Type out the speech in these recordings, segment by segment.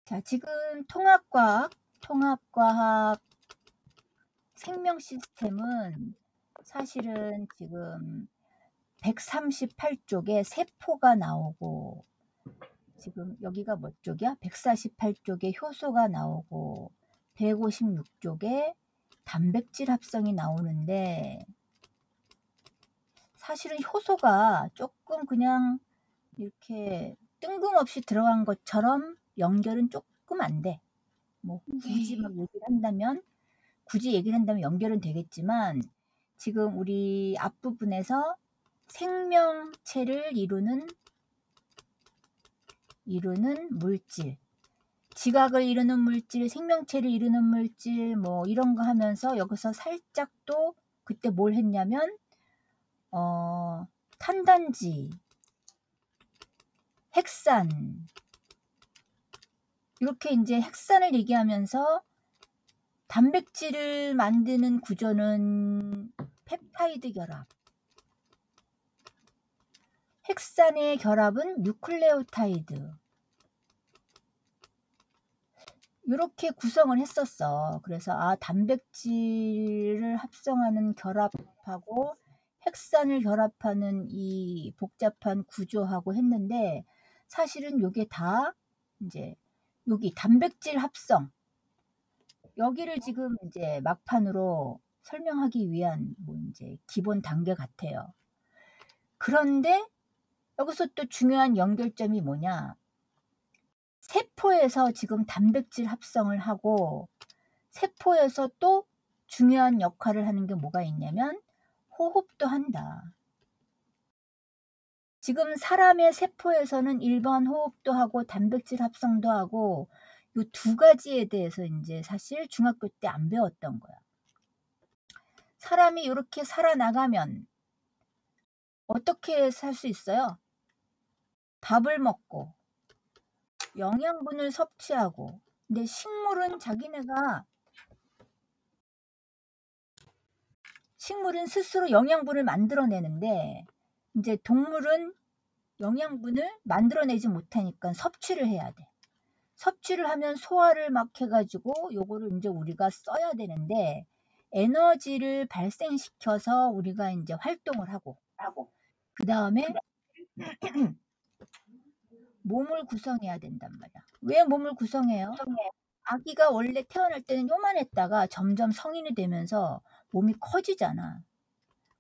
자, 지금 통합과학 생명 시스템은 사실은 지금 138쪽에 세포가 나오고, 지금 여기가 몇 쪽이야? 148쪽에 효소가 나오고, 156쪽에 단백질 합성이 나오는데, 사실은 효소가 조금 그냥 이렇게 뜬금없이 들어간 것처럼 연결은 조금 안 돼. 뭐 굳이 막 얘기를 한다면 연결은 되겠지만, 지금 우리 앞부분에서 생명체를 이루는 물질, 지각을 이루는 물질, 생명체를 이루는 물질, 뭐 이런 거 하면서 여기서 살짝 또 그때 뭘 했냐면 탄단지, 핵산, 이렇게 이제 핵산을 얘기하면서 단백질을 만드는 구조는 펩타이드 결합, 핵산의 결합은 뉴클레오타이드, 이렇게 구성을 했었어. 그래서 단백질을 합성하는 결합하고 핵산을 결합하는 이 복잡한 구조하고 했는데, 사실은 요게 다 이제 여기 단백질 합성, 여기를 지금 이제 막판으로 설명하기 위한 뭐 이제 기본 단계 같아요. 그런데 여기서 또 중요한 연결점이 뭐냐? 세포에서 지금 단백질 합성을 하고, 세포에서 또 중요한 역할을 하는 게 뭐가 있냐면 호흡도 한다. 지금 사람의 세포에서는 일반 호흡도 하고 단백질 합성도 하고, 이 두 가지에 대해서 이제 사실 중학교 때 안 배웠던 거야. 사람이 이렇게 살아나가면 어떻게 살 수 있어요? 밥을 먹고 영양분을 섭취하고. 근데 식물은 스스로 영양분을 만들어내는데, 이제 동물은 영양분을 만들어내지 못하니까 섭취를 해야 돼. 섭취를 하면 소화를 막 해가지고 요거를 이제 우리가 써야 되는데, 에너지를 발생시켜서 우리가 이제 활동을 하고, 그 다음에 몸을 구성해야 된단 말이야. 왜 몸을 구성해요? 아기가 원래 태어날 때는 요만했다가 점점 성인이 되면서 몸이 커지잖아.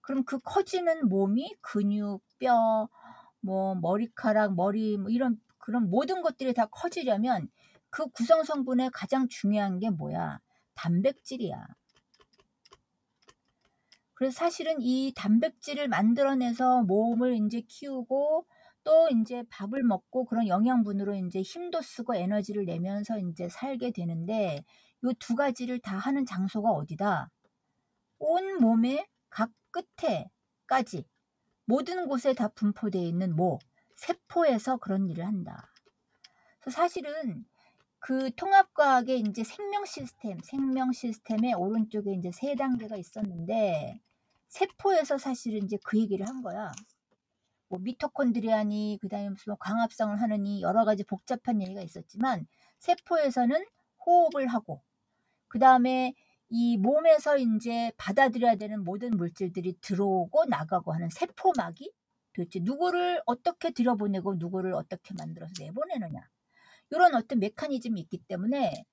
그럼 그 커지는 몸이 근육, 뼈, 뭐 머리카락, 머리, 뭐 이런 그런 모든 것들이 다 커지려면 그 구성 성분의 가장 중요한 게 뭐야? 단백질이야. 그래서 사실은 이 단백질을 만들어내서 몸을 이제 키우고, 또 이제 밥을 먹고 그런 영양분으로 이제 힘도 쓰고 에너지를 내면서 이제 살게 되는데, 이 두 가지를 다 하는 장소가 어디다? 온 몸의 각 끝에까지 모든 곳에 다 분포되어 있는 세포에서 그런 일을 한다. 그래서 사실은 그 통합과학의 이제 생명 시스템의 오른쪽에 이제 3단계가 있었는데, 세포에서 사실은 이제 그 얘기를 한 거야. 뭐 미토콘드리아니, 그다음에 무슨 광합성을 하느니 여러 가지 복잡한 얘기가 있었지만, 세포에서는 호흡을 하고, 그다음에 이 몸에서 이제 받아들여야 되는 모든 물질들이 들어오고 나가고 하는 세포막이 도대체 누구를 어떻게 들여보내고 누구를 어떻게 만들어서 내보내느냐, 이런 어떤 메커니즘이 있기 때문에,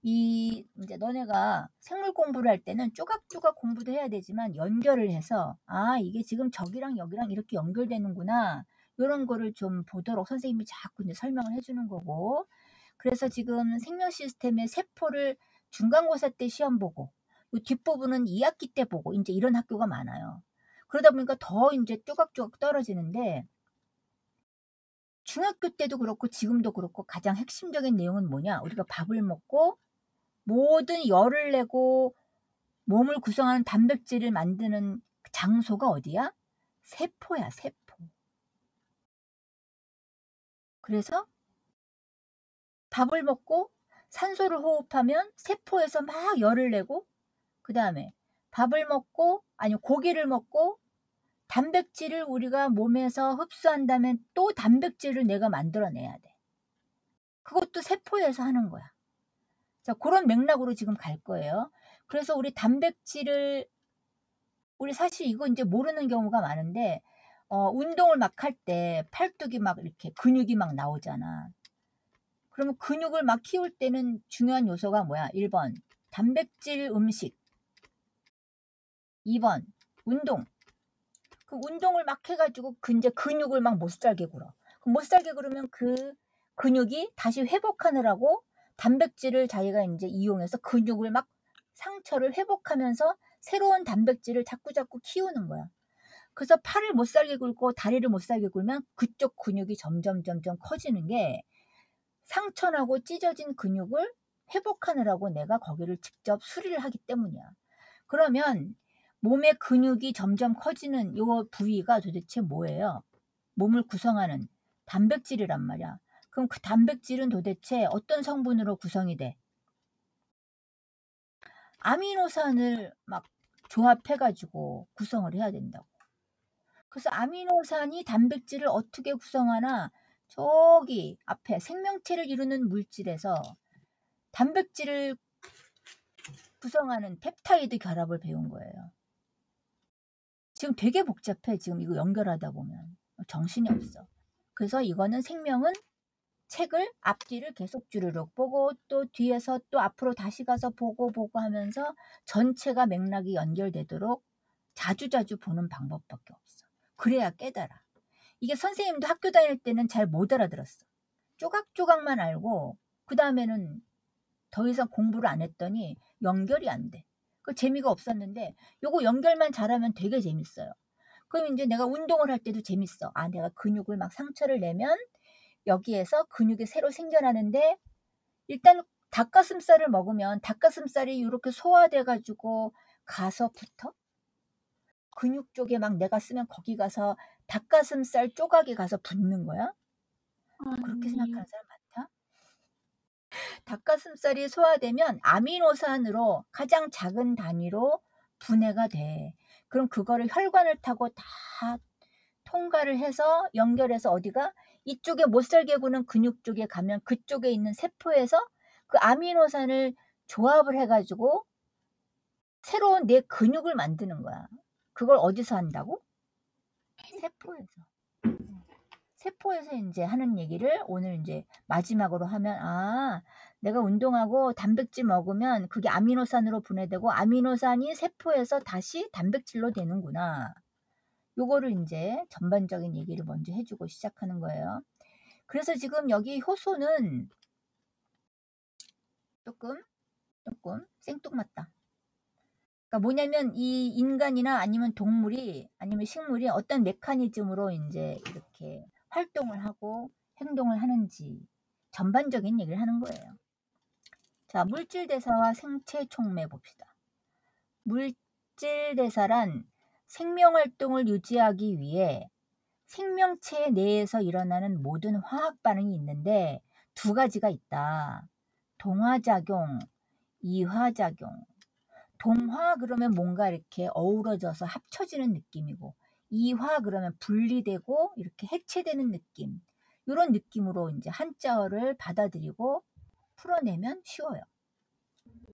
이제 너네가 생물 공부를 할 때는 쪼각쪼각 공부도 해야 되지만 연결을 해서 이게 지금 저기랑 여기랑 이렇게 연결되는구나, 이런 거를 좀 보도록 선생님이 자꾸 이제 설명을 해주는 거고. 그래서 지금 생명 시스템의 세포를 중간고사 때 시험 보고, 이 뒷부분은 2학기 때 보고, 이제 이런 학교가 많아요. 그러다 보니까 더 이제 쪼각쪼각 떨어지는데, 중학교 때도 그렇고 지금도 그렇고 가장 핵심적인 내용은 뭐냐? 우리가 밥을 먹고 모든 열을 내고 몸을 구성하는 단백질을 만드는 장소가 어디야? 세포야, 세포. 그래서 밥을 먹고 산소를 호흡하면 세포에서 막 열을 내고, 그 다음에 고기를 먹고 단백질을 우리가 몸에서 흡수한 다음에 또 단백질을 내가 만들어내야 돼. 그것도 세포에서 하는 거야. 자, 그런 맥락으로 지금 갈 거예요. 그래서 우리 단백질을 우리 사실 이거 인제 모르는 경우가 많은데 운동을 막 할 때 팔뚝이 막 이렇게 근육이 막 나오잖아. 그러면 근육을 막 키울 때는 중요한 요소가 뭐야? 1 번 단백질 음식, 2번 운동. 그 운동을 막 해 가지고 인제 근육을 막 못살게 굴어. 그럼 못살게 구르면 그 근육이 다시 회복하느라고 단백질을 자기가 인제 이용해서 근육을 막 상처를 회복하면서 새로운 단백질을 자꾸자꾸 키우는 거야. 그래서 팔을 못살게 굴고 다리를 못살게 굴면 그쪽 근육이 점점 커지는 게 상처 나고 찢어진 근육을 회복하느라고 내가 거기를 직접 수리를 하기 때문이야. 그러면 몸의 근육이 점점 커지는 요 부위가 도대체 뭐예요? 몸을 구성하는 단백질이란 말이야. 그럼 그 단백질은 도대체 어떤 성분으로 구성이 돼? 아미노산을 막 조합해 가지고 구성을 해야 된다고. 그래서 아미노산이 단백질을 어떻게 구성하나 저기 앞에 생명체를 이루는 물질에서 단백질을 구성하는 펩타이드 결합을 배운 거예요. 지금 되게 복잡해 지금 이거 연결하다 보면. 정신이 없어. 그래서 이거는 생명은 책을 앞뒤를 계속 주르륵 보고 또 뒤에서 또 앞으로 다시 가서 보고 하면서 전체가 맥락이 연결되도록 자주자주 보는 방법밖에 없어. 그래야 깨달아. 이게 선생님도 학교 다닐 때는 잘 못 알아들었어. 조각조각만 알고 그다음에는 더 이상 공부를 안 했더니 연결이 안 돼. 그 재미가 없었는데 요거 연결만 잘하면 되게 재밌어요. 그럼 인제 내가 운동을 할 때도 재밌어. 아, 내가 근육을 막 상처를 내면 여기에서 근육이 새로 생겨나는데 일단 닭가슴살을 먹으면 닭가슴살이 요렇게 소화돼 가지고 가서 붙어? 근육 쪽에 막 내가 쓰면 거기 가서 닭가슴살 조각이 가서 붙는 거야? 그렇게 아니, 생각하는 사람 많다? 닭가슴살이 소화되면 아미노산으로 가장 작은 단위로 분해가 돼. 그럼 그거를 혈관을 타고 다 통과를 해서 연결해서 어디가 이쪽에 못살게 구는 근육 쪽에 가면 그쪽에 있는 세포에서 그 아미노산을 조합을 해 가지고 새로운 내 근육을 만드는 거야. 그걸 어디서 한다고? 세포에서. 세포에서 인제 하는 얘기를 오늘 인제 마지막으로 하면 '아, 내가 운동하고 단백질 먹으면 그게 아미노산으로 분해되고 아미노산이 세포에서 다시 단백질로 되는구나.' 요거를 인제 전반적인 얘기를 먼저 해 주고 시작하는 거예요. 그래서 지금 여기 효소는 쪼끔 생뚱맞다. 그러니까 뭐냐면 이 인간이나 아니면 동물이 아니면 식물이 어떤 메커니즘으로 인제 이렇게 활동을 하고 행동을 하는지 전반적인 얘기를 하는 거예요. 자, 물질 대사와 생체 촉매 봅시다. 물질 대사란 생명 활동을 유지하기 위해 생명체 내에서 일어나는 모든 화학 반응이 있는데 두 가지가 있다. 동화작용, 이화작용. 동화 그러면 뭔가 이렇게 어우러져서 합쳐지는 느낌이고 이화 그러면 분리되고 이렇게 해체되는 느낌. 요런 느낌으로 인제 한자어를 받아들이고 풀어내면 쉬워요.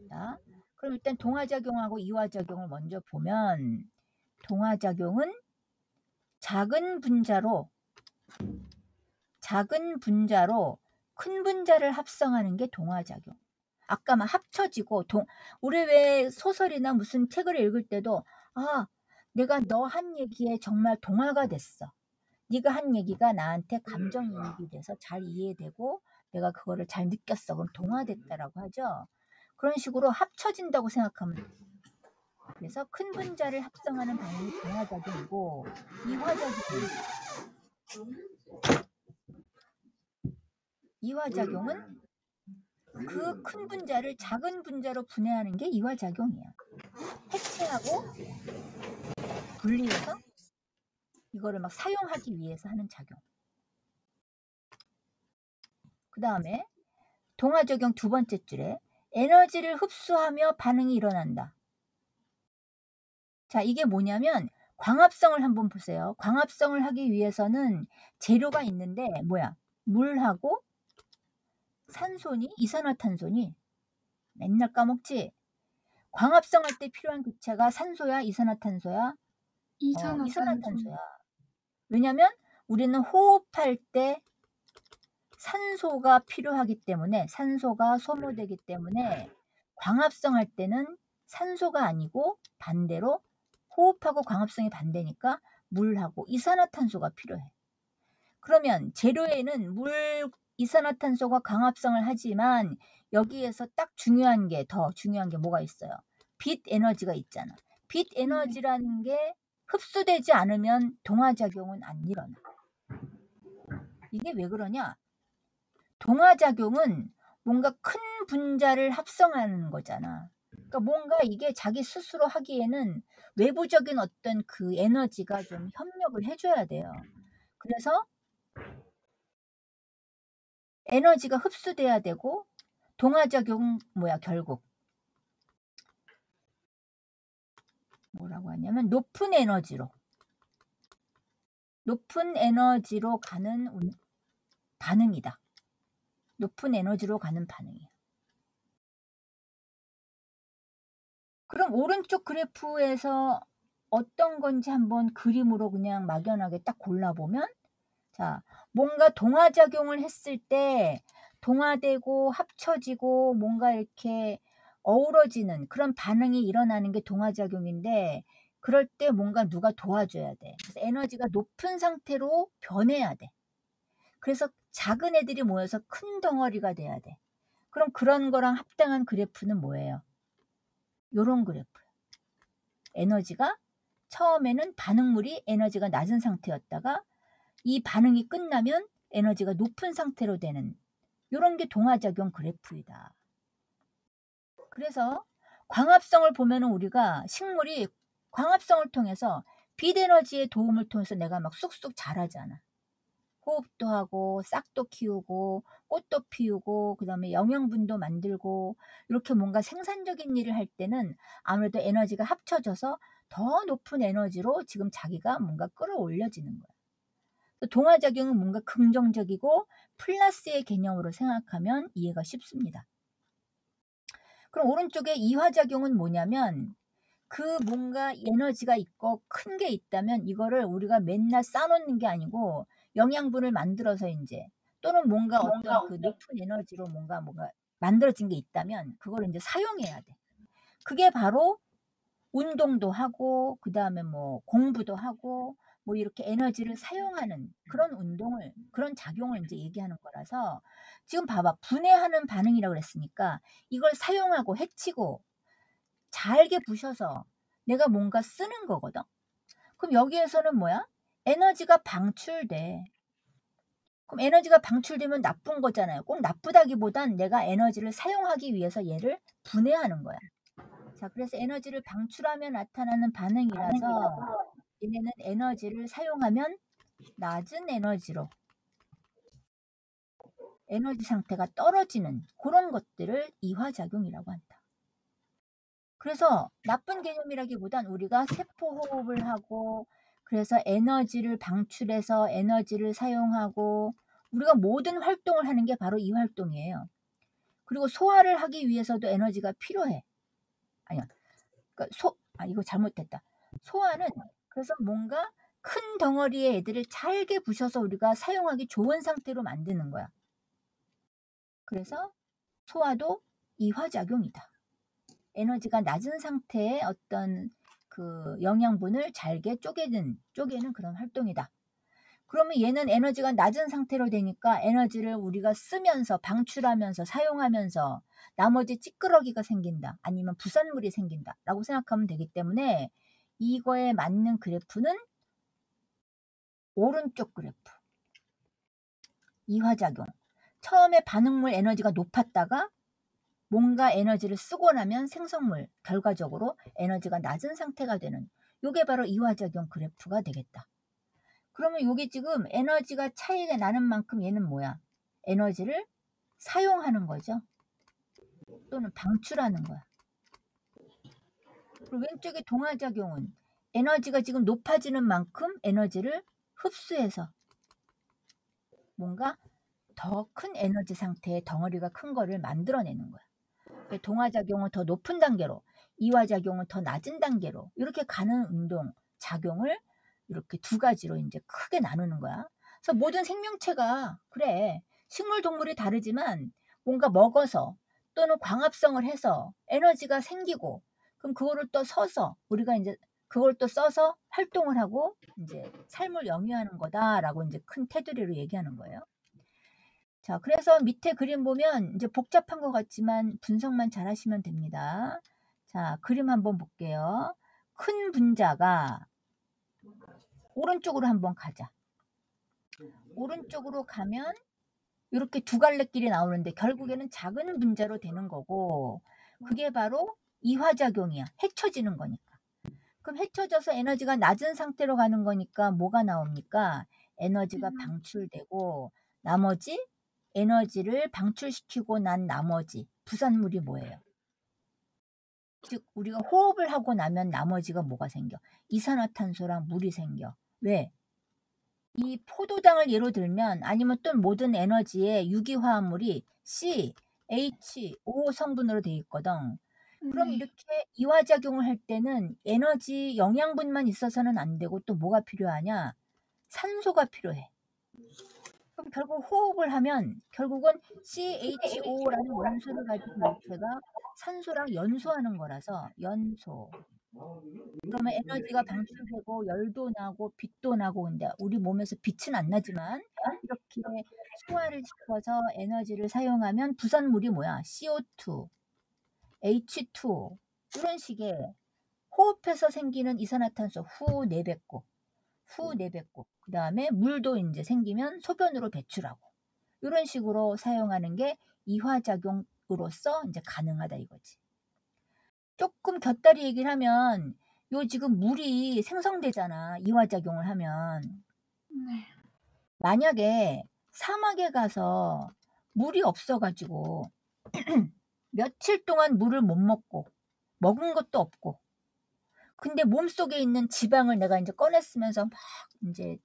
자, 그럼 일단 동화작용하고 이화작용을 먼저 보면 동화작용은 작은 분자로 큰 분자를 합성하는 게 동화작용. 아까 막 합쳐지고 우리 왜 소설이나 무슨 책을 읽을 때도 '아, 내가 너 한 얘기에 정말 동화가 됐어. 네가 한 얘기가 나한테 감정이입이 돼서 잘 이해되고 내가 그거를 잘 느꼈어. 그럼 동화됐다.'라고 하죠. 그런 식으로 합쳐진다고 생각하면 돼. 그래서 큰 분자를 합성하는 반응이 동화작용이고 이화작용은 이화작용은 그 큰 분자를 작은 분자로 분해하는 게 이화작용이야. 해체하고 분리해서 이거를 막 사용하기 위해서 하는 작용. 그다음에 동화작용 두 번째 줄에 에너지를 흡수하며 반응이 일어난다. 자, 이게 뭐냐면 광합성을 한번 보세요. 광합성을 하기 위해서는 재료가 있는데 뭐야? 물하고 산소니? 이산화탄소니? 맨날 까먹지? 광합성할 때 필요한 기체가 산소야? 이산화탄소야? 이산화탄소. 이산화탄소야. 왜냐면 우리는 호흡할 때 산소가 필요하기 때문에, 산소가 소모되기 때문에 광합성할 때는 산소가 아니고 반대로 호흡하고 광합성이 반대니까 물하고 이산화탄소가 필요해. 그러면 재료에는 물, 이산화탄소가 광합성을 하지만 여기에서 딱 더 중요한 게 뭐가 있어요? 빛 에너지가 있잖아. 빛 에너지라는 게 흡수되지 않으면 동화작용은 안 일어나. 이게 왜 그러냐? 동화작용은 뭔가 큰 분자를 합성하는 거잖아. 그러니까 뭔가 이게 자기 스스로 하기에는 외부적인 어떤 그 에너지가 좀 협력을 해줘야 돼요. 그래서 에너지가 흡수돼야 되고, 동화작용 결국 뭐라고 하냐면 높은 에너지로 가는 반응이다. 높은 에너지로 가는 반응이야. 그럼 오른쪽 그래프에서 어떤 건지 한번 그림으로 그냥 막연하게 딱 골라보면, 자, 뭔가 동화작용을 했을 때 동화되고 합쳐지고 뭔가 이렇게 어우러지는 그런 반응이 일어나는 게 동화작용인데, 그럴 때 뭔가 누가 도와줘야 돼. 그래서 에너지가 높은 상태로 변해야 돼. 그래서 작은 애들이 모여서 큰 덩어리가 돼야 돼. 그럼 그런 거랑 합당한 그래프는 뭐예요? 요런 그래프. 에너지가 처음에는 반응물이 에너지가 낮은 상태였다가 이 반응이 끝나면 에너지가 높은 상태로 되는 이런 게 동화작용 그래프이다. 그래서 광합성을 보면은 우리가 식물이 광합성을 통해서 빛 에너지의 도움을 통해서 내가 막 쑥쑥 자라잖아. 호흡도 하고 싹도 키우고 꽃도 피우고 그다음에 영양분도 만들고 이렇게 뭔가 생산적인 일을 할 때는 아무래도 에너지가 합쳐져서 더 높은 에너지로 지금 자기가 뭔가 끌어올려지는 거야. 동화작용은 뭔가 긍정적이고 플러스의 개념으로 생각하면 이해가 쉽습니다. 그럼 오른쪽에 이화작용은 뭐냐면 그 뭔가 에너지가 있고 큰 게 있다면 이거를 우리가 맨날 쌓아놓는 게 아니고 영양분을 만들어서 이제 또는 뭔가 어떤 그 높은 에너지로 뭔가 만들어진 게 있다면 그걸 이제 사용해야 돼. 그게 바로 운동도 하고 그다음에 공부도 하고 이렇게 에너지를 사용하는 그런 운동을 그런 작용을 이제 얘기하는 거라서 지금 봐봐. 분해하는 반응이라고 그랬으니까 이걸 사용하고 해치고 잘게 부셔서 내가 뭔가 쓰는 거거든. 그럼 여기에서는 뭐야? 에너지가 방출돼. 그럼 에너지가 방출되면 나쁜 거잖아요. 꼭 나쁘다기보단 내가 에너지를 사용하기 위해서 얘를 분해하는 거야. 자, 그래서 에너지를 방출하면 나타나는 반응이라서 얘네는 에너지를 사용하면 낮은 에너지로 에너지 상태가 떨어지는 그런 것들을 이화작용이라고 한다. 그래서 나쁜 개념이라기보단 우리가 세포호흡을 하고 그래서 에너지를 방출해서 에너지를 사용하고 우리가 모든 활동을 하는 게 바로 이 활동이에요. 그리고 소화를 하기 위해서도 에너지가 필요해. 아니야. 그러니까 이거 잘못됐다. 소화는 그래서 뭔가 큰 덩어리의 애들을 잘게 부셔서 우리가 사용하기 좋은 상태로 만드는 거야. 그래서 소화도 이화작용이다. 에너지가 낮은 상태의 어떤 그 영양분을 잘게 쪼개는 그런 활동이다. 그러면 얘는 에너지가 낮은 상태로 되니까 에너지를 우리가 쓰면서 방출하면서 사용하면서 나머지 찌끄러기가 생긴다. 아니면 부산물이 생긴다. 라고 생각하면 되기 때문에 이거에 맞는 그래프는 오른쪽 그래프. 이화작용. 처음에 반응물 에너지가 높았다가 뭔가 에너지를 쓰고 나면 생성물 결과적으로 에너지가 낮은 상태가 되는 요게 바로 이화작용 그래프가 되겠다. 그러면 요게 지금 에너지가 차이가 나는 만큼 얘는 뭐야? 에너지를 사용하는 거죠. 또는 방출하는 거야. 그리고 왼쪽의 동화작용은 에너지가 지금 높아지는 만큼 에너지를 흡수해서 뭔가 더 큰 에너지 상태의 덩어리가 큰 거를 만들어내는 거야. 동화작용은 더 높은 단계로, 이화작용은 더 낮은 단계로 이렇게 가는 운동, 작용을 이렇게 두 가지로 이제 크게 나누는 거야. 그래서 모든 생명체가 그래. 식물, 동물이 다르지만 뭔가 먹어서 또는 광합성을 해서 에너지가 생기고 그럼 그거를 또 써서 우리가 이제 그걸 또 써서 활동을 하고 이제 삶을 영위하는 거다라고 이제 큰 테두리로 얘기하는 거예요. 자, 그래서 밑에 그림 보면 이제 복잡한 것 같지만 분석만 잘 하시면 됩니다. 자, 그림 한번 볼게요. 큰 분자가 오른쪽으로 한번 가자. 오른쪽으로 가면 이렇게 두 갈래 길이 나오는데 결국에는 작은 분자로 되는 거고 그게 바로 이화작용이야. 헤쳐지는 거니까. 그럼 헤쳐져서 에너지가 낮은 상태로 가는 거니까 뭐가 나옵니까? 에너지가 방출되고 나머지 에너지를 방출시키고 난 나머지 부산물이 뭐예요? 즉 우리가 호흡을 하고 나면 나머지가 뭐가 생겨? 이산화탄소랑 물이 생겨. 왜? 이 포도당을 예로 들면 아니면 또 모든 에너지의 유기화합물이 C, H, O 성분으로 되어 있거든. 그럼 이렇게 이화작용을 할 때는 에너지 영양분만 있어서는 안 되고 또 뭐가 필요하냐? 산소가 필요해. 그럼 결국 호흡을 하면 결국은 CHO라는 원소를 가진 물체가 산소랑 연소하는 거라서 연소. 그러면 에너지가 방출되고 열도 나고 빛도 나고 근데 우리 몸에서 빛은 안 나지만 이렇게 소화를 시켜서 에너지를 사용하면 부산물이 뭐야? CO2, H2 이런 식의 호흡해서 생기는 이산화탄소 후 내뱉고 후 내뱉고 그 다음에 물도 이제 생기면 소변으로 배출하고 이런 식으로 사용하는 게 이화작용으로서 이제 가능하다 이거지. 조금 곁다리 얘기를 하면 요 지금 물이 생성되잖아. 이화작용을 하면. 만약에 사막에 가서 물이 없어가지고 며칠 동안 물을 못 먹고 먹은 것도 없고 근데 몸속에 있는 지방을 내가 이제 꺼냈으면서 막 이제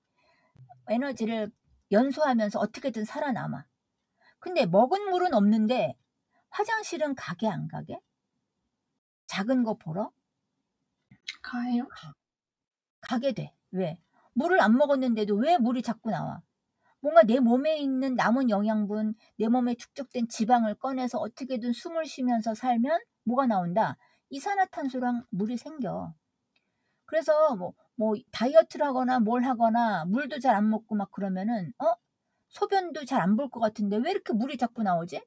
에너지를 연소하면서 어떻게든 살아남아. 근데 먹은 물은 없는데 화장실은 가게 안 가게? 작은 거 보러? 가요? 가게 돼. 왜? 물을 안 먹었는데도 왜 물이 자꾸 나와? 뭔가 내 몸에 있는 남은 영양분, 내 몸에 축적된 지방을 꺼내서 어떻게든 숨을 쉬면서 살면 뭐가 나온다? 이산화탄소랑 물이 생겨. 그래서 뭐 다이어트를 하거나 뭘 하거나 물도 잘 안 먹고 막 그러면은 소변도 잘 안 볼 것 같은데 왜 이렇게 물이 자꾸 나오지?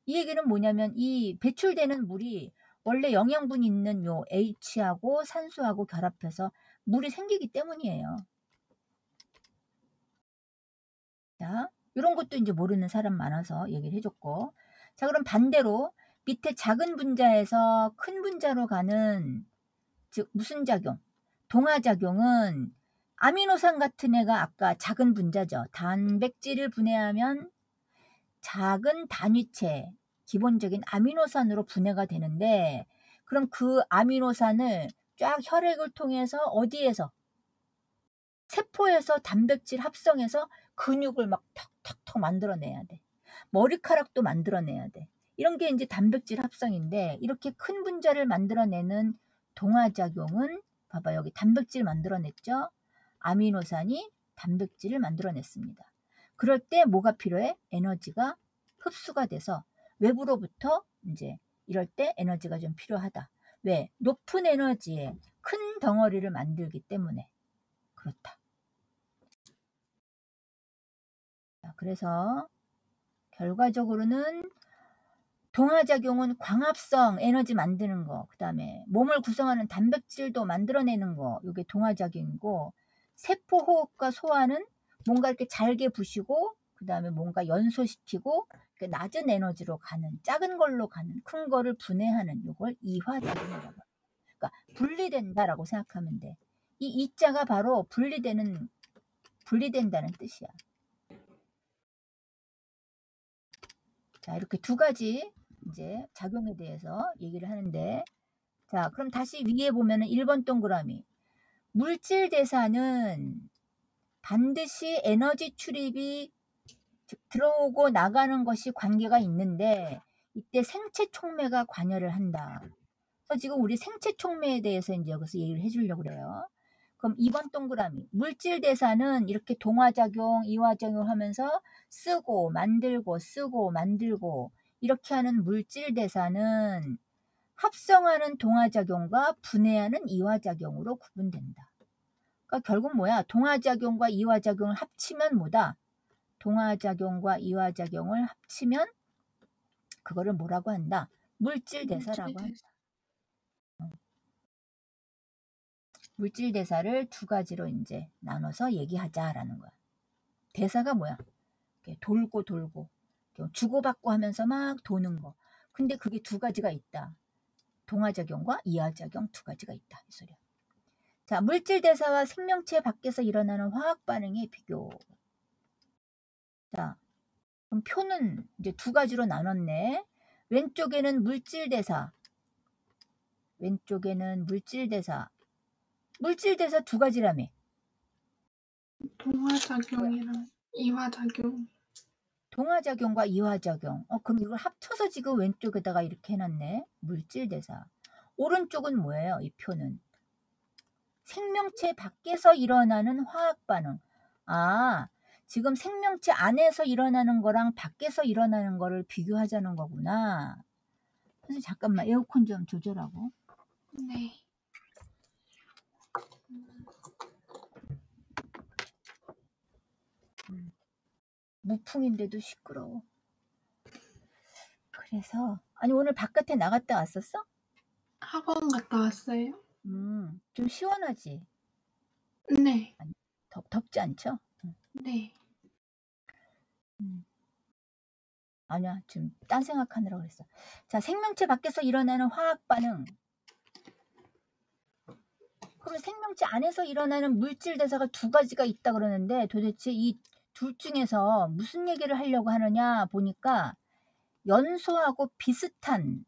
이 얘기는 뭐냐면 이 배출되는 물이 원래 영양분이 있는 요 H하고 산소하고 결합해서 물이 생기기 때문이에요. 자, 이런 것도 이제 모르는 사람 많아서 얘기를 해줬고. 자, 그럼 반대로 밑에 작은 분자에서 큰 분자로 가는 즉 무슨 작용? 동화작용은 아미노산 같은 애가 아까 작은 분자죠. 단백질을 분해하면 작은 단위체, 기본적인 아미노산으로 분해가 되는데 그럼 그 아미노산을 쫙 혈액을 통해서 어디에서? 세포에서 단백질 합성해서 근육을 막 턱턱턱 만들어내야 돼. 머리카락도 만들어내야 돼. 이런 게 이제 단백질 합성인데 이렇게 큰 분자를 만들어내는 동화작용은 봐봐 여기 단백질 만들어냈죠. 아미노산이 단백질을 만들어냈습니다. 그럴 때 뭐가 필요해? 에너지가 흡수가 돼서 외부로부터 이제 이럴 때 에너지가 좀 필요하다. 왜? 높은 에너지에 큰 덩어리를 만들기 때문에 그렇다. 자, 그래서 결과적으로는 동화작용은 광합성 에너지 만드는 거, 그 다음에 몸을 구성하는 단백질도 만들어내는 거, 이게 동화작용이고 세포 호흡과 소화는 뭔가 이렇게 잘게 부시고 그 다음에 뭔가 연소시키고 낮은 에너지로 가는 작은 걸로 가는 큰 거를 분해하는 이걸 이화작용이라고 합니다. 그러니까 분리된다라고 생각하면 돼. 이 이자가 바로 분리된다는 뜻이야. 자, 이렇게 두 가지 이제 작용에 대해서 얘기를 하는데 자, 그럼 다시 위에 보면은 1번 동그라미. 물질 대사는 반드시 에너지 출입이 들어오고 나가는 것이 관계가 있는데 이때 생체 촉매가 관여를 한다. 그래서 지금 우리 생체 촉매에 대해서 인제 여기서 얘기를 해 주려고 그래요. 그럼 2번 동그라미. 물질 대사는 이렇게 동화작용, 이화작용하면서 쓰고 만들고 쓰고 만들고 이렇게 하는 물질 대사는 합성하는 동화작용과 분해하는 이화작용으로 구분된다. 그러니까 결국 뭐야? 동화작용과 이화작용을 합치면 뭐다? 동화작용과 이화작용을 합치면 그거를 뭐라고 한다? 물질 대사라고 한다. 물질대사. 물질 대사를 두 가지로 인제 나눠서 얘기하자라는 거야. 대사가 뭐야? 이렇게 돌고 돌고 주고받고 하면서 막 도는 거. 근데 그게 두 가지가 있다. 동화작용과 이화작용 두 가지가 있다. 이 소리야. 자, 물질 대사와 생명체 밖에서 일어나는 화학 반응의 비교. 자, 그럼 표는 이제 두 가지로 나눴네. 왼쪽에는 물질 대사. 왼쪽에는 물질 대사. 물질 대사 두 가지라며. 뭐야? 동화작용이랑 이화작용. 동화작용과 이화작용. 그럼 이걸 합쳐서 지금 왼쪽에다가 이렇게 해놨네. 물질 대사. 오른쪽은 뭐예요? 이 표는. 생명체 밖에서 일어나는 화학 반응. 아, 지금 생명체 안에서 일어나는 거랑 밖에서 일어나는 거를 비교하자는 거구나. 그래서 잠깐만 에어컨 좀 조절하고. 네. 무풍인데도 시끄러워. 그래서 아니 오늘 바깥에 나갔다 왔었어? 학원 갔다 왔어요? 좀 시원하지? 네. 아니, 덥지 않죠? 네. 음. 아니야, 지금 딴 생각하느라고 그랬어. 자, 생명체 밖에서 일어나는 화학 반응. 그러면 생명체 안에서 일어나는 물질 대사가 두 가지가 있다 그러는데 도대체 이 둘 중에서 무슨 얘기를 하려고 하느냐 보니까 연소하고 비슷한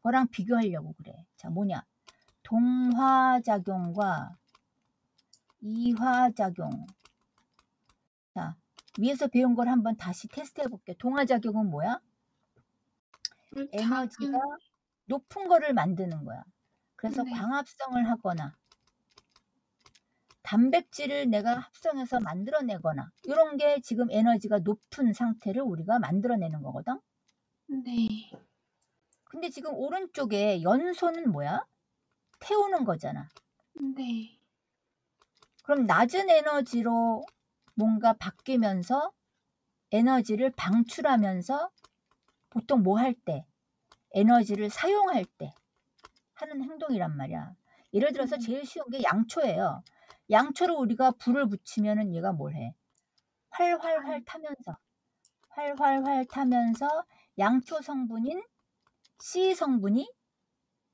거랑 비교하려고 그래. 자, 뭐냐? 동화작용과 이화작용. 자, 위에서 배운 걸 한번 다시 테스트 해볼게. 동화작용은 뭐야? 에너지가 작은. 높은 거를 만드는 거야. 그래서 네. 광합성을 하거나 단백질을 내가 합성해서 만들어내거나 이런 게 지금 에너지가 높은 상태를 우리가 만들어내는 거거든. 네. 근데 지금 오른쪽에 연소는 뭐야? 태우는 거잖아. 네. 그럼 낮은 에너지로 뭔가 바뀌면서 에너지를 방출하면서 보통 뭐 할 때? 에너지를 사용할 때 하는 행동이란 말이야. 예를 들어서 제일 쉬운 게 양초예요. 양초를 우리가 불을 붙이면은 얘가 뭘 해? 활활활 타면서 활활활 타면서 양초 성분인 C 성분이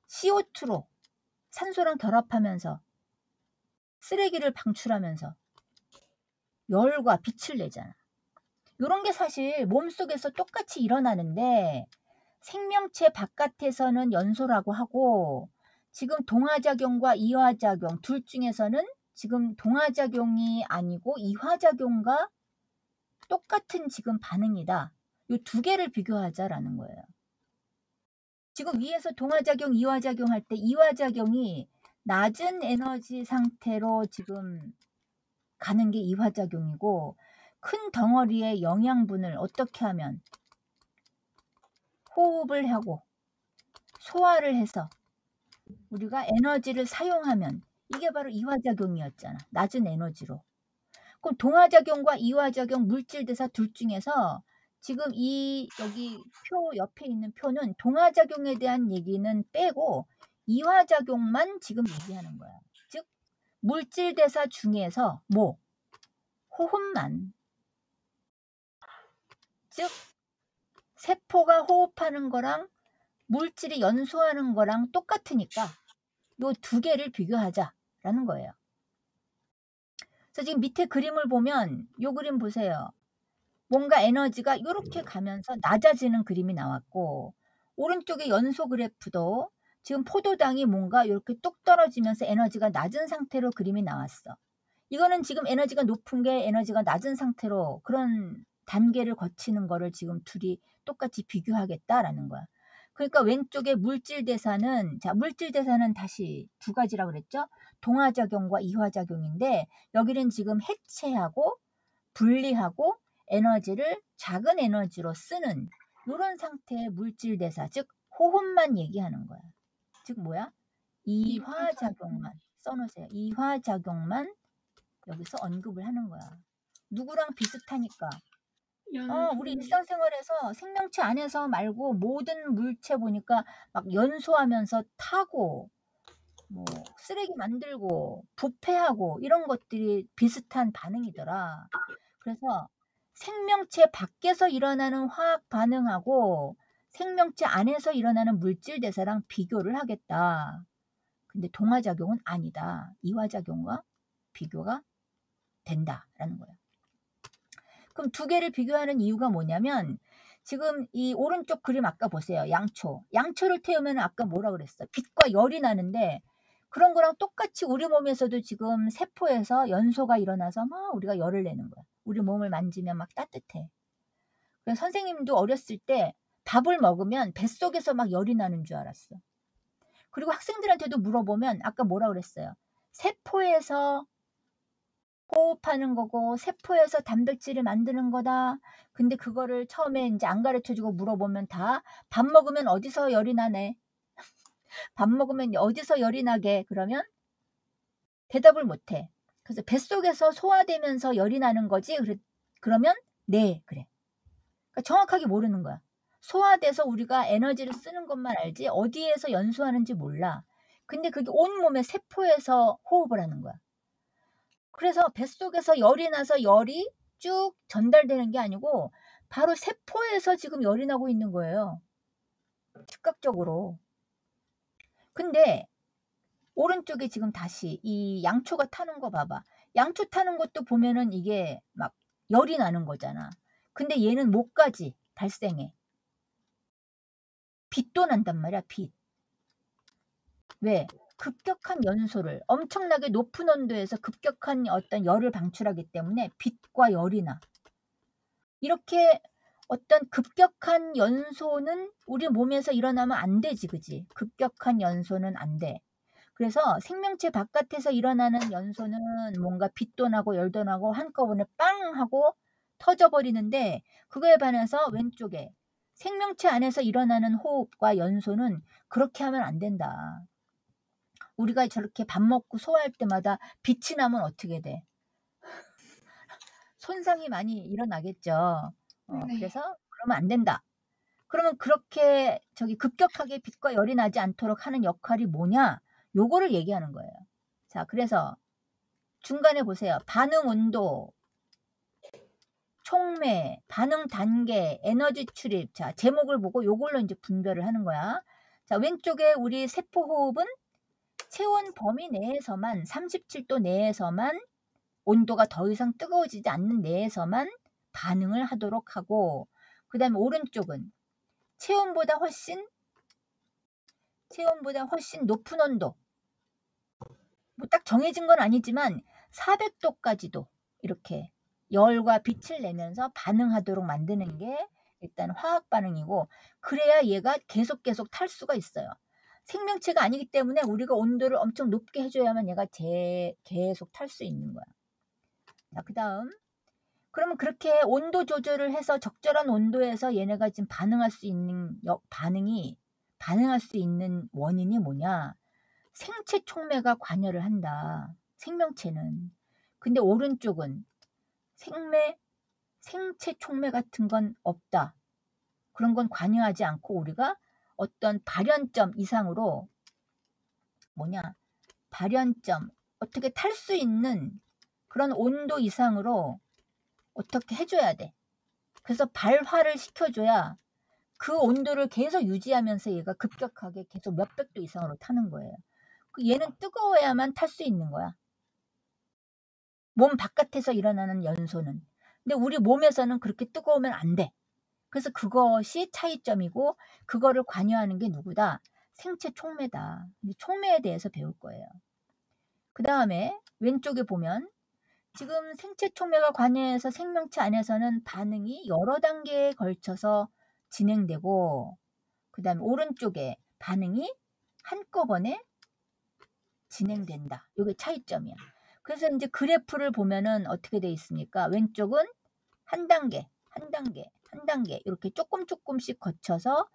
CO2로 산소랑 결합하면서 쓰레기를 방출하면서 열과 빛을 내잖아. 요런 게 사실 몸속에서 똑같이 일어나는데 생명체 바깥에서는 연소라고 하고 지금 동화작용과 이화작용 둘 중에서는 지금 동화작용이 아니고 이화작용과 똑같은 지금 반응이다. 요 두 개를 비교하자라는 거예요. 지금 위에서 동화작용, 이화작용 할 때 이화작용이 낮은 에너지 상태로 지금 가는 게 이화작용이고 큰 덩어리의 영양분을 어떻게 하면 호흡을 하고 소화를 해서 우리가 에너지를 사용하면 이게 바로 이화작용이었잖아. 낮은 에너지로. 그럼 동화작용과 이화작용 물질 대사 둘 중에서 지금 이 여기 표 옆에 있는 표는 동화작용에 대한 얘기는 빼고 이화작용만 지금 얘기하는 거야. 즉 물질 대사 중에서 뭐 호흡만. 즉 세포가 호흡하는 거랑 물질이 연소하는 거랑 똑같으니까 요 두 개를 비교하자라는 거예요. 그래서 지금 밑에 그림을 보면 요 그림 보세요. 뭔가 에너지가 요렇게 가면서 낮아지는 그림이 나왔고 오른쪽에 연소 그래프도 지금 포도당이 뭔가 요렇게 뚝 떨어지면서 에너지가 낮은 상태로 그림이 나왔어. 이거는 지금 에너지가 높은 게 에너지가 낮은 상태로 그런 단계를 거치는 거를 지금 둘이 똑같이 비교하겠다라는 거야. 그러니까 왼쪽에 물질 대사는, 자, 물질 대사는 다시 두 가지라고 그랬죠? 동화작용과 이화작용인데 여기는 지금 해체하고 분리하고 에너지를 작은 에너지로 쓰는 이런 상태의 물질 대사, 즉 호흡만 얘기하는 거야. 즉 뭐야? 이화작용만 써놓으세요. 이화작용만 여기서 언급을 하는 거야. 누구랑 비슷하니까. 우리 연소는 일상생활에서 생명체 안에서 말고 모든 물체 보니까 막 연소하면서 타고 뭐 쓰레기 만들고 부패하고 이런 것들이 비슷한 반응이더라. 그래서 생명체 밖에서 일어나는 화학 반응하고 생명체 안에서 일어나는 물질 대사랑 비교를 하겠다. 근데 동화작용은 아니다. 이화작용과 비교가 된다라는 거예요. 그럼 두 개를 비교하는 이유가 뭐냐면 지금 이 오른쪽 그림 아까 보세요. 양초. 양초를 태우면 아까 뭐라 그랬어? 빛과 열이 나는데 그런 거랑 똑같이 우리 몸에서도 지금 세포에서 연소가 일어나서 막 우리가 열을 내는 거야. 우리 몸을 만지면 막 따뜻해. 그래서 선생님도 어렸을 때 밥을 먹으면 뱃속에서 막 열이 나는 줄 알았어. 그리고 학생들한테도 물어보면 아까 뭐라 그랬어요? 세포에서 호흡하는 거고 세포에서 단백질을 만드는 거다. 근데 그거를 처음에 이제 안 가르쳐주고 물어보면 다 밥 먹으면 어디서 열이 나네. 밥 먹으면 어디서 열이 나게. 그러면 대답을 못해. 그래서 뱃속에서 소화되면서 열이 나는 거지. 그러면 네 그래. 그러니까 정확하게 모르는 거야. 소화돼서 우리가 에너지를 쓰는 것만 알지 어디에서 연소하는지 몰라. 근데 그게 온몸의 세포에서 호흡을 하는 거야. 그래서 뱃속에서 열이 나서 열이 쭉 전달되는 게 아니고 바로 세포에서 지금 열이 나고 있는 거예요. 즉각적으로. 근데 오른쪽에 지금 다시 이 양초가 타는 거 봐봐. 양초 타는 것도 보면은 이게 막 열이 나는 거잖아. 근데 얘는 뭐까지 발생해? 빛도 난단 말이야, 빛. 왜? 급격한 연소를 엄청나게 높은 온도에서 급격한 어떤 열을 방출하기 때문에 빛과 열이 나. 이렇게 어떤 급격한 연소는 우리 몸에서 일어나면 안 되지, 그지? 급격한 연소는 안 돼. 그래서 생명체 바깥에서 일어나는 연소는 뭔가 빛도 나고 열도 나고 한꺼번에 빵 하고 터져버리는데 그거에 반해서 왼쪽에 생명체 안에서 일어나는 호흡과 연소는 그렇게 하면 안 된다. 우리가 저렇게 밥 먹고 소화할 때마다 빛이 나면 어떻게 돼? 손상이 많이 일어나겠죠. 네. 그래서 그러면 안 된다. 그러면 그렇게 급격하게 빛과 열이 나지 않도록 하는 역할이 뭐냐? 요거를 얘기하는 거예요. 자, 그래서 중간에 보세요. 반응 온도, 촉매, 반응 단계, 에너지 출입. 자, 제목을 보고 요걸로 이제 분별을 하는 거야. 자, 왼쪽에 우리 세포 호흡은 체온 범위 내에서만 37도 내에서만 온도가 더 이상 뜨거워지지 않는 내에서만 반응을 하도록 하고 그다음에 오른쪽은 체온보다 훨씬 높은 온도 뭐 딱 정해진 건 아니지만 400도까지도 이렇게 열과 빛을 내면서 반응하도록 만드는 게 일단 화학 반응이고 그래야 얘가 계속 탈 수가 있어요. 생명체가 아니기 때문에 우리가 온도를 엄청 높게 해줘야만 얘가 계속 탈 수 있는 거야. 자, 그 다음 그러면 그렇게 온도 조절을 해서 적절한 온도에서 얘네가 지금 반응할 수 있는 원인이 뭐냐? 생체 촉매가 관여를 한다. 생명체는. 근데 오른쪽은 생체 촉매 같은 건 없다. 그런 건 관여하지 않고 우리가 어떤 발현점 이상으로 발현점 어떻게 탈 수 있는 그런 온도 이상으로 어떻게 해줘야 돼. 그래서 발화를 시켜줘야 그 온도를 계속 유지하면서 얘가 급격하게 계속 몇백 도 이상으로 타는 거예요. 얘는 뜨거워야만 탈 수 있는 거야. 몸 바깥에서 일어나는 연소는. 근데 우리 몸에서는 그렇게 뜨거우면 안 돼. 그래서 그것이 차이점이고 그거를 관여하는 게 누구다? 생체 촉매다. 촉매에 대해서 배울 거예요. 그 다음에 왼쪽에 보면 지금 생체 촉매가 관여해서 생명체 안에서는 반응이 여러 단계에 걸쳐서 진행되고, 그다음에 오른쪽에 반응이 한꺼번에 진행된다. 요게 차이점이야. 그래서 인제 그래프를 보면은 어떻게 돼 있습니까? 왼쪽은 한 단계, 한 단계, 한 단계 요렇게 쪼끔씩 거쳐서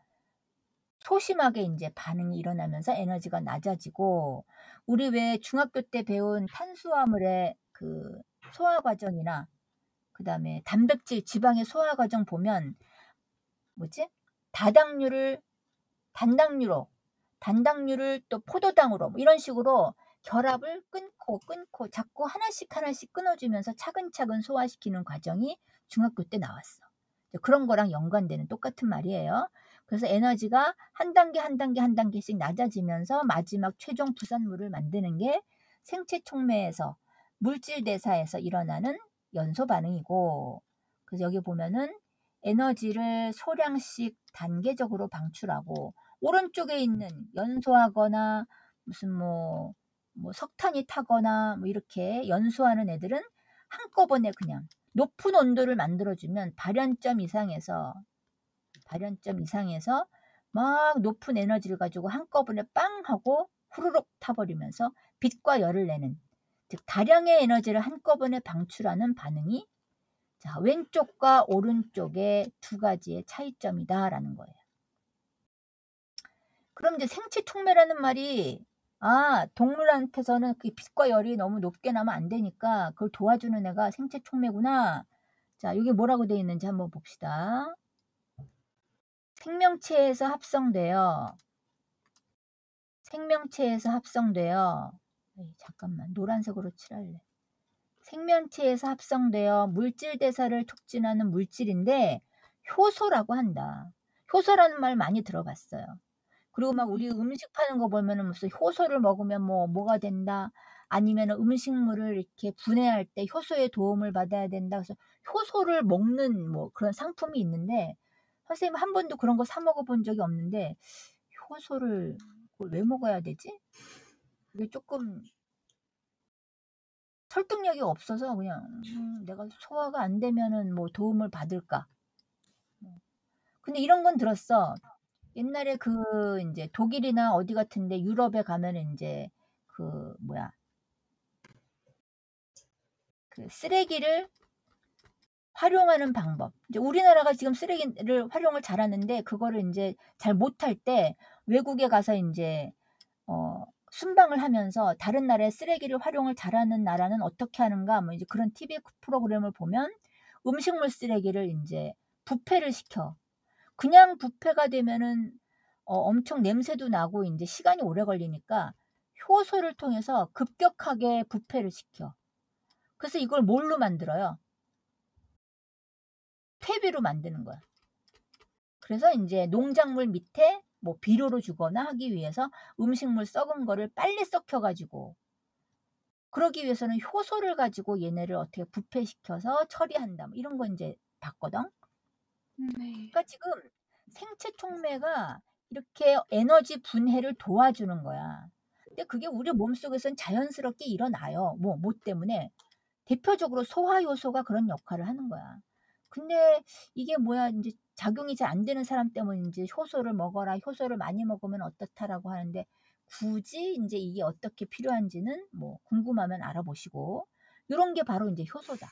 소심하게 인제 반응이 일어나면서 에너지가 낮아지고, 우리 왜 중학교 때 배운 탄수화물의 그 소화 과정이나 그다음에 단백질, 지방의 소화 과정 보면 뭐지? 다당류를 단당류로, 단당류를 또 포도당으로 뭐 이런 식으로 결합을 끊고 자꾸 하나씩 끊어 주면서 차근차근 소화시키는 과정이 중학교 때 나왔어. 이제 그런 거랑 연관되는 똑같은 말이에요. 그래서 에너지가 한 단계씩 낮아지면서 마지막 최종 부산물을 만드는 게 생체 촉매에서 물질 대사에서 일어나는 연소 반응이고, 그래서 여기 보면은 에너지를 소량씩 단계적으로 방출하고, 오른쪽에 있는 연소하거나 무슨 뭐 석탄이 타거나 뭐 이렇게 연소하는 애들은 한꺼번에 그냥 높은 온도를 만들어 주면 발연점 이상에서 막 높은 에너지를 가지고 한꺼번에 빵 하고 후루룩 타 버리면서 빛과 열을 내는, 즉 다량의 에너지를 한꺼번에 방출하는 반응이 자 왼쪽과 오른쪽의 두 가지의 차이점이다라는 거예요. 그럼 이제 생체 촉매라는 말이, 동물한테서는 그 빛과 열이 너무 높게 나면 안 되니까 그걸 도와주는 애가 생체 촉매구나. 자, 이게 뭐라고 되어 있는지 한번 봅시다. 생명체에서 합성되어 잠깐만 노란색으로 칠할래. 생명체에서 합성되어 물질 대사를 촉진하는 물질인데 효소라고 한다. 효소라는 말 많이 들어봤어요. 그리고 막 우리 음식 파는 거 보면은 무슨 효소를 먹으면 뭐가 된다. 아니면은 음식물을 이렇게 분해할 때 효소의 도움을 받아야 된다. 그래서 효소를 먹는 뭐 그런 상품이 있는데, 선생님 한 번도 그런 거 사 먹어 본 적이 없는데 효소를 그걸 왜 먹어야 되지? 이게 쪼끔 설득력이 없어서 그냥 '내가 소화가 안 되면은 뭐 도움을 받을까?' 근데 이런 건 들었어. 옛날에 그 인제 독일이나 어디 같은 데 유럽에 가면은 인제 그 뭐야 그 쓰레기를 활용하는 방법. 이제 우리나라가 지금 쓰레기를 활용을 잘하는데 그거를 인제 잘 못할 때 외국에 가서 인제 순방을 하면서 다른 나라의 쓰레기를 활용을 잘하는 나라는 어떻게 하는가 뭐 이제 그런 TV 프로그램을 보면 음식물 쓰레기를 인제 부패를 시켜. 그냥 부패가 되면은 엄청 냄새도 나고 인제 시간이 오래 걸리니까 효소를 통해서 급격하게 부패를 시켜. 그래서 이걸 뭘로 만들어요? 퇴비로 만드는 거야. 그래서 인제 농작물 밑에 뭐 비료로 주거나 하기 위해서 음식물 썩은 거를 빨리 썩혀 가지고, 그러기 위해서는 효소를 가지고 얘네를 어떻게 부패시켜서 처리한다 뭐 이런 거 인제 봤거든. 네. 그러니까 지금 생체 촉매가 이렇게 에너지 분해를 도와주는 거야. 근데 그게 우리 몸속에선 자연스럽게 일어나요. 뭐 때문에? 대표적으로 소화 효소가 그런 역할을 하는 거야. 근데 이게 뭐야 인제 작용이 잘 안 되는 사람 때문인지 "효소를 먹어라. 효소를 많이 먹으면 어떻다."라고 하는데, 굳이 인제 이게 어떻게 필요한지는 뭐 궁금하면 알아보시고, 요런 게 바로 인제 효소다.